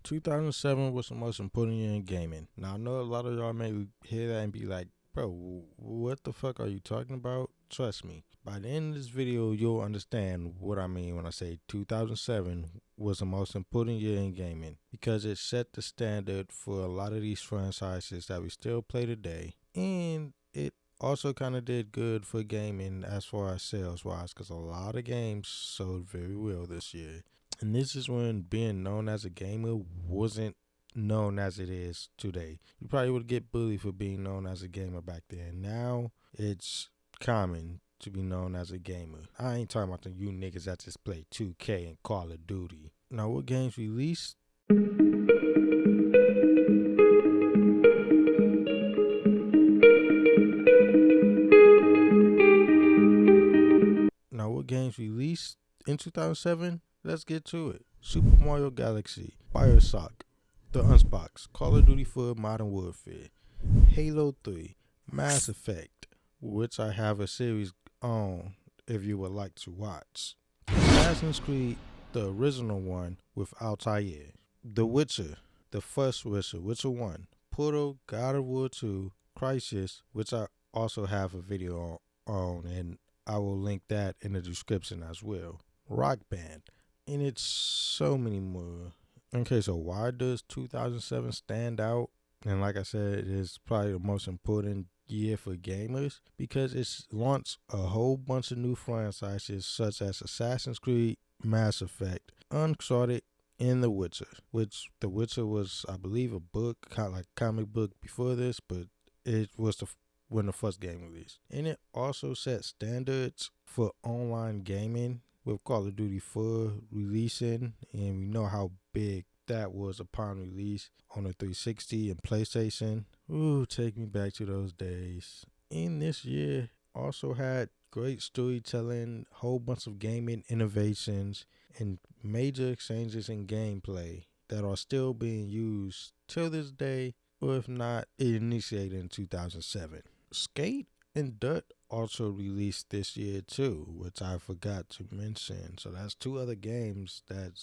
2007 was the most important year in gaming. Now, I know a lot of y'all may hear that and be like, bro, what the fuck are you talking about? Trust me, by the end of this video, you'll understand what I mean when I say 2007 was the most important year in gaming because it set the standard for a lot of these franchises that we still play today, and it also kind of did good for gaming as far as sales wise because a lot of games sold very well this year. And this is when being known as a gamer wasn't known as it is today. You probably would get bullied for being known as a gamer back then. Now it's common to be known as a gamer. I ain't talking about the you niggas that just play 2K and Call of Duty. Now, what games released? Now, what games released in 2007? Let's get to it. Super Mario Galaxy, Bioshock, The Unsbox, Call of Duty 4 Modern Warfare, Halo 3, Mass Effect, which I have a series on if you would like to watch, Assassin's Creed, the original one with Altair, The Witcher, the first Witcher, Witcher 1, Portal, God of War 2, Crysis, which I also have a video on and I will link that in the description as well, Rock Band, and it's so many more. Okay, so why does 2007 stand out? And like I said, it is probably the most important year for gamers because it's launched a whole bunch of new franchises such as Assassin's Creed, Mass Effect, Uncharted, and The Witcher. Which The Witcher was, I believe, a book, kind of like comic book before this, but it was when the first game released. And it also set standards for online gaming with Call of Duty 4 releasing, and we know how big that was upon release on the 360 and PlayStation. Ooh, take me back to those days. And this year also had great storytelling, whole bunch of gaming innovations, and major changes in gameplay that are still being used till this day, or if not, it initiated in 2007. Skate and Dirt also released this year too, which I forgot to mention. So that's two other games that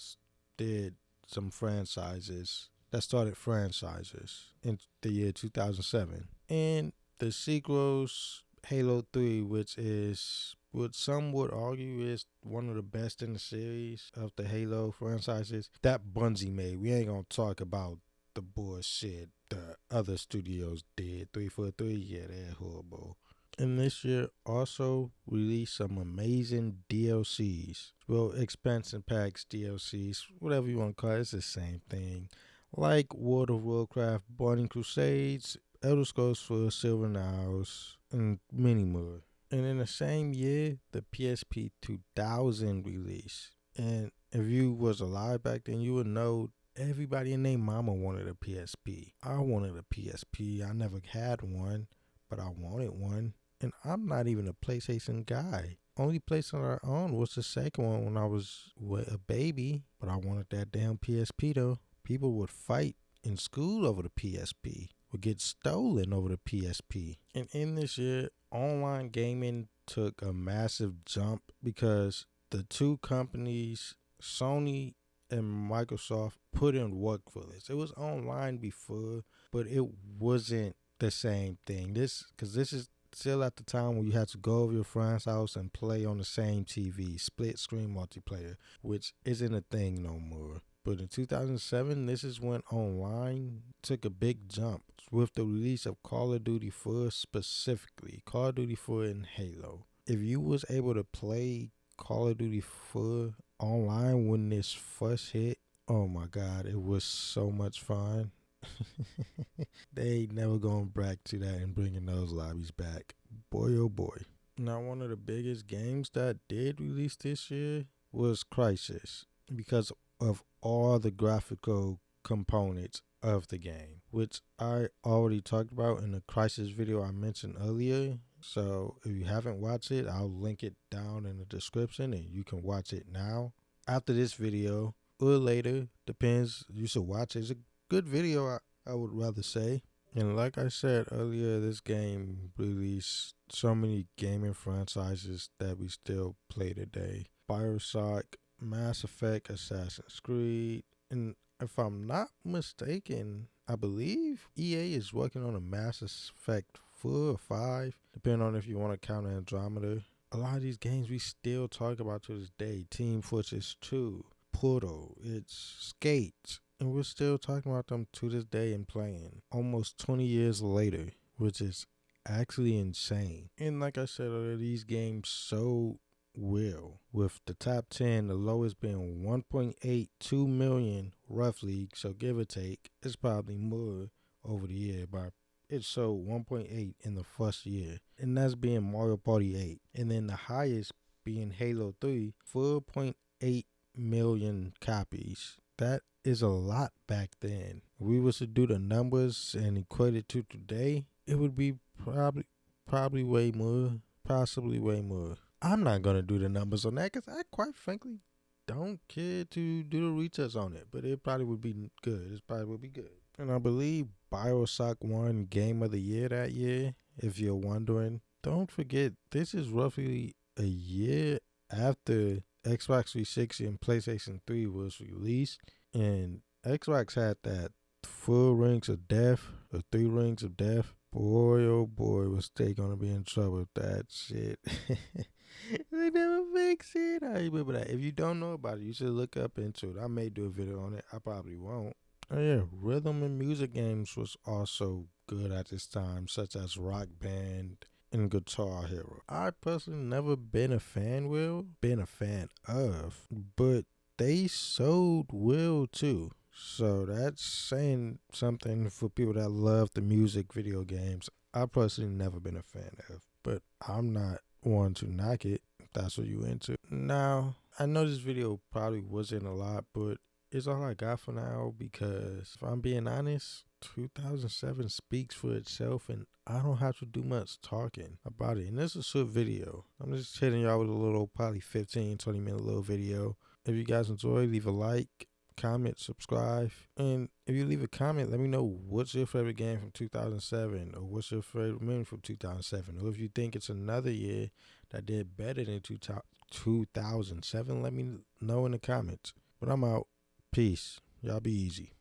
did some franchises, that started franchises in the year 2007. And the sequels, Halo 3, which is what some would argue is one of the best in the series of the Halo franchises, that Bungie made. We ain't gonna talk about the bullshit the other studios did. 343, yeah, they're horrible. And this year also released some amazing DLCs. Well, expansion packs, DLCs, whatever you want to call it, it's the same thing. Like World of Warcraft, Burning Crusades, Elder Scrolls 4, Silver Isles, and many more. And in the same year, the PSP 2000 released. And if you was alive back then, you would know everybody and their mama wanted a PSP. I wanted a PSP. I never had one, but I wanted one. And I'm not even a PlayStation guy. Only PlayStation I owned was the second one when I was a baby. But I wanted that damn PSP though. People would fight in school over the PSP. Would get stolen over the PSP. And in this year, online gaming took a massive jump because the two companies, Sony and Microsoft, put in work for this. It was online before, but it wasn't the same thing. This is still at the time when you had to go over your friend's house and play on the same TV, split screen multiplayer, which isn't a thing no more. But in 2007, this is when online took a big jump with the release of Call of Duty 4 specifically, Call of Duty 4 and Halo. If you was able to play Call of Duty 4 online when this first hit, oh my god, it was so much fun. They ain't never gonna brag to that and bringing those lobbies back. Boy, oh boy. Now, one of the biggest games that did release this year was Crysis because of all the graphical components of the game, which I already talked about in the Crysis video I mentioned earlier. So if you haven't watched it, I'll link it down in the description and you can watch it now after this video or later, depends. You should watch it. It's a good video, I would rather say. And like I said earlier, this game released so many gaming franchises that we still play today. Bioshock, Mass Effect, Assassin's Creed, and if I'm not mistaken, I believe EA is working on a Mass Effect 4 or 5, depending on if you want to count Andromeda. A lot of these games we still talk about to this day. Team Fortress 2, Portal, it's Skate, and we're still talking about them to this day and playing almost 20 years later, which is actually insane. And like I said earlier, these games sold well, with the top 10, the lowest being 1.82 million roughly, so give or take. It's probably more over the year, but it sold 1.8 in the first year, and that's being Mario Party 8. And then the highest being Halo 3, 4.8 million copies. That is a lot back then. If we was to do the numbers and equate it to today, it would be probably way more, possibly way more. I'm not gonna do the numbers on that because I quite frankly don't care to do the research on it, but it probably would be good. It probably would be good. And I believe Bioshock won Game of the Year that year. If you're wondering, don't forget this is roughly a year after Xbox 360 and PlayStation 3 was released, and Xbox had that 4 Rings of Death or 3 Rings of Death. Boy, oh boy, was they gonna be in trouble with that shit. They never fix it. I remember that. If you don't know about it, you should look up into it. I may do a video on it. I probably won't. Oh yeah, rhythm and music games was also good at this time, such as Rock Band and Guitar Hero. I personally never been a fan of, but they sold well too. So that's saying something for people that love the music video games. I personally never been a fan of, but I'm not one to knock it if that's what you into. Now, I know this video probably wasn't a lot, but it's all I got for now because if I'm being honest, 2007 speaks for itself and I don't have to do much talking about it. And this is a short video. I'm just hitting y'all with a little, probably 15-20 minute little video. If you guys enjoy, leave a like, comment, subscribe. And if you leave a comment, let me know what's your favorite game from 2007 or what's your favorite movie from 2007. Or if you think it's another year that did better than 2007, let me know in the comments. But I'm out. Peace. Y'all be easy.